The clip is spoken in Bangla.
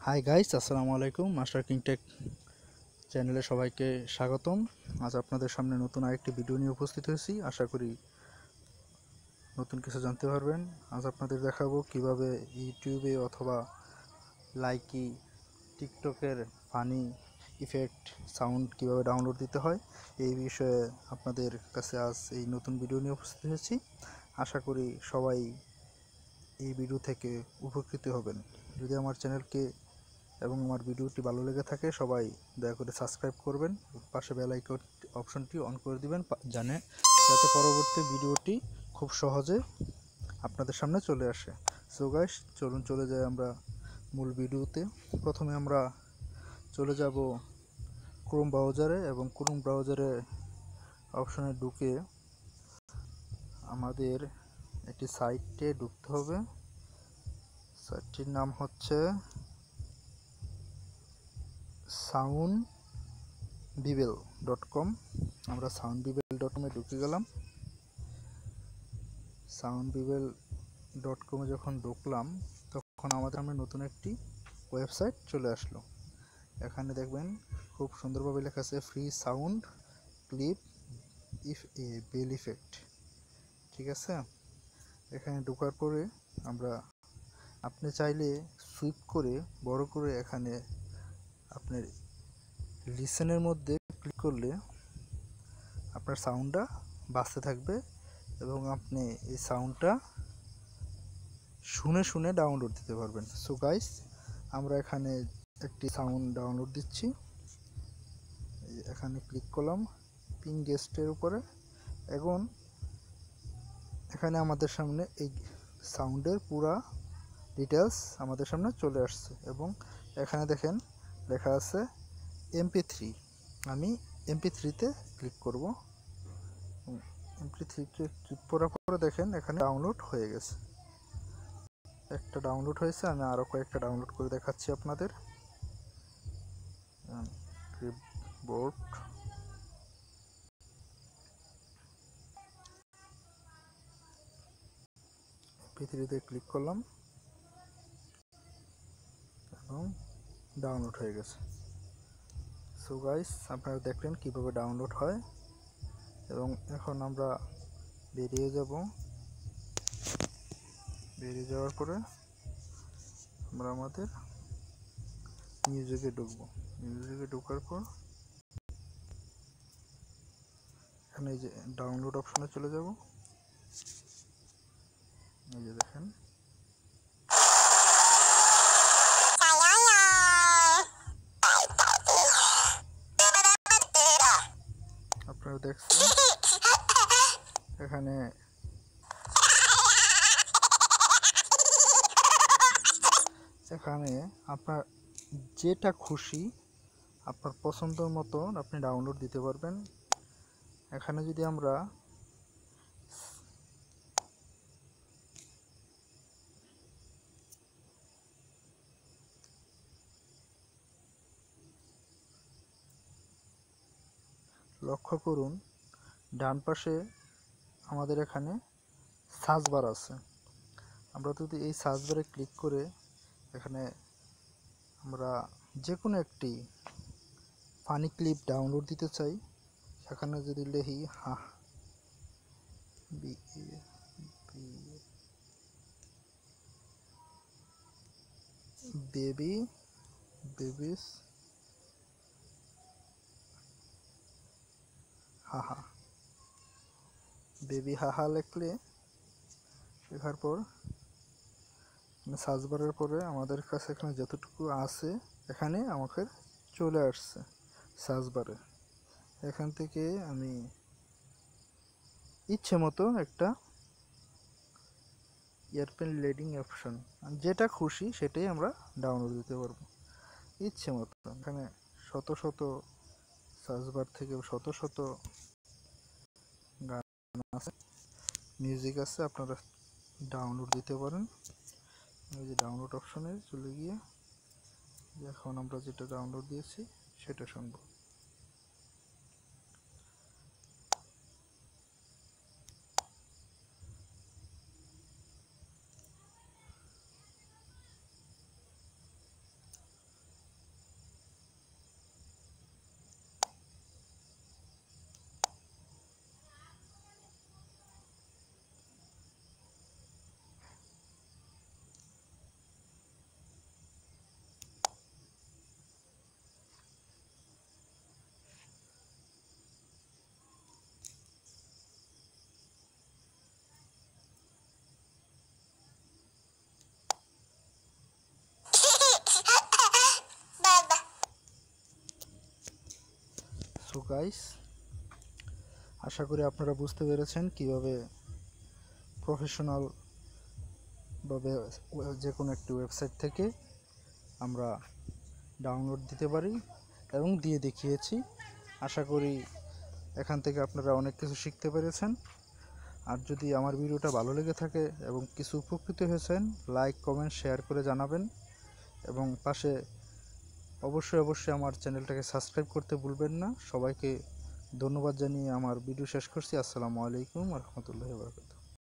হাই গাইস, আসসালামু আলাইকুম। মাস্টার কিং টেক চ্যানেলে সবাইকে স্বাগতম। আজ আপনাদের সামনে নতুন আরেকটি ভিডিও নিয়ে উপস্থিত হয়েছি। আশা করি নতুন কিছু জানতে পারবেন। আজ আপনাদের দেখাবো কিভাবে ইউটিউবে অথবা লাইকি টিকটকের ফানি ইফেক্ট সাউন্ড কিভাবে ডাউনলোড দিতে হয়, এই বিষয়ে আপনাদের কাছে আজ এই নতুন ভিডিও নিয়ে উপস্থিত হয়েছি। আশা করি সবাই এই ভিডিও থেকে উপকৃত হবেন। যদি আমার চ্যানেলকে এবং আমার ভিডিওটি ভালো লেগে থাকে সবাই দয়া করে সাবস্ক্রাইব করবেন, পাশে বেল আইকন অপশনটি অন করে দিবেন যাতে পরবর্তী ভিডিওটি খুব সহজে আপনাদের সামনে চলে আসে। সো গাইস, চলুন চলে যাই আমরা মূল ভিডিওতে। প্রথমে আমরা চলে যাব ক্রোম ব্রাউজারে এবং ক্রোম ব্রাউজারে অপশনে ঢুকে আমাদের একটি সাইটে ঢুকতে হবে। সাইটটির নাম হচ্ছে soundbible.com। আমরা soundbible.com-এ ঢুকে গেলাম। soundbible.com-এ যখন ঢুকলাম তখন আমাদের সামনে নতুন একটি ওয়েবসাইট চলে আসলো। এখানে দেখবেন খুব সুন্দরভাবে লেখা আছে free sound clip bell effect. ঠিক আছে, এখানে ঢোকার পরে আপনি চাইলে সুইপ করে বড় করে এখানে আপনার লিসেনের মধ্যে ক্লিক করলে আপনার সাউন্ডটা বাজতে থাকবে এবং আপনি এই সাউন্ডটা শুনে শুনে ডাউনলোড দিতে পারবেন। সো গাইস, আমরা এখানে একটি সাউন্ড ডাউনলোড দিচ্ছি। এখানে ক্লিক করলাম পিন গেস্টের উপরে। এখন এখানে আমাদের সামনে এই সাউন্ডের পুরা ডিটেলস আমাদের সামনে চলে আসছে এবং এখানে দেখেন লেখা আছে MP3। আমি MP3-তে ক্লিক করব। MP3-তে ক্লিক করার পরে দেখেন এখানে ডাউনলোড হয়ে গেছে। একটা ডাউনলোড হয়েছে, আমি আরও কয়েকটা ডাউনলোড করে দেখাচ্ছি আপনাদের। ক্লিপবোর্ড, MP3-তে ক্লিক করলাম এবং ডাউনলোড হয়ে গেছে। সো গাইস, আপনারা দেখলেন কিভাবে ডাউনলোড হয় এবং এখন আমরা বেরিয়ে যাব। বেরিয়ে যাওয়ার পরে আমরা আমাদের মিউজিকে ঢুকবো। মিউজিকে ঢোকার পর এখানে এই যে ডাউনলোড অপশনে চলে যাব। এই যে দেখেন আপনারা দেখছেন এখানে আপনার যেটা খুশি আপনার পছন্দ মতো আপনি ডাউনলোড দিতে পারবেন। এখানে যদি আমরা লক্ষ্য করুন, ডান পাশে আমাদের এখানে সার্চ বার আছে। আমরা যদি এই সার্চ বারে ক্লিক করে এখানে আমরা যে কোনো একটি ফানি ক্লিপ ডাউনলোড দিতে চাই, সেখানে যদি লিখি বেবিস হাহা, বেবি হাহা লেখার পর সার্চ বারের পরে আমাদের কাছে এখানে যতটুকু আছে এখানে আমাকে চলে আসছে সার্চ বারে। এখান থেকে আমি ইচ্ছে মতো একটা এয়ারপ্লেন লেডিং অপশন, যেটা খুশি সেটাই আমরা ডাউনলোড দিতে পারবো ইচ্ছে মতো। এখানে শত শত সার্চ বার থেকে শত শত গান আছে, মিউজিক আছে, আপনারা ডাউনলোড দিতে পারেন। এই যে ডাউনলোড অপশনে চলে গিয়ে এখন আমরা যেটা ডাউনলোড দিয়েছি সেটা শুনবো। সো গাইস, আশা করি আপনারা বুঝতে পেরেছেন কিভাবে প্রফেশনাল ভাবে যে কোনো একটি ওয়েবসাইট থেকে আমরা ডাউনলোড দিতে পারি এবং দিয়ে দেখিয়েছি। আশা করি এখান থেকে আপনারা অনেক কিছু শিখতে পেরেছেন। আর যদি আমার ভিডিওটা ভালো লেগে থাকে এবং কিছু উপকৃত হয়েছেন, লাইক কমেন্ট শেয়ার করে জানাবেন এবং পাশে অবশ্যই আমার চ্যানেলটাকে সাবস্ক্রাইব করতে ভুলবেন না। সবাইকে ধন্যবাদ জানিয়ে আমার ভিডিও শেষ করছি। আসসালামু আলাইকুম ওয়া রাহমাতুল্লাহি ওয়া বারাকাতুহু।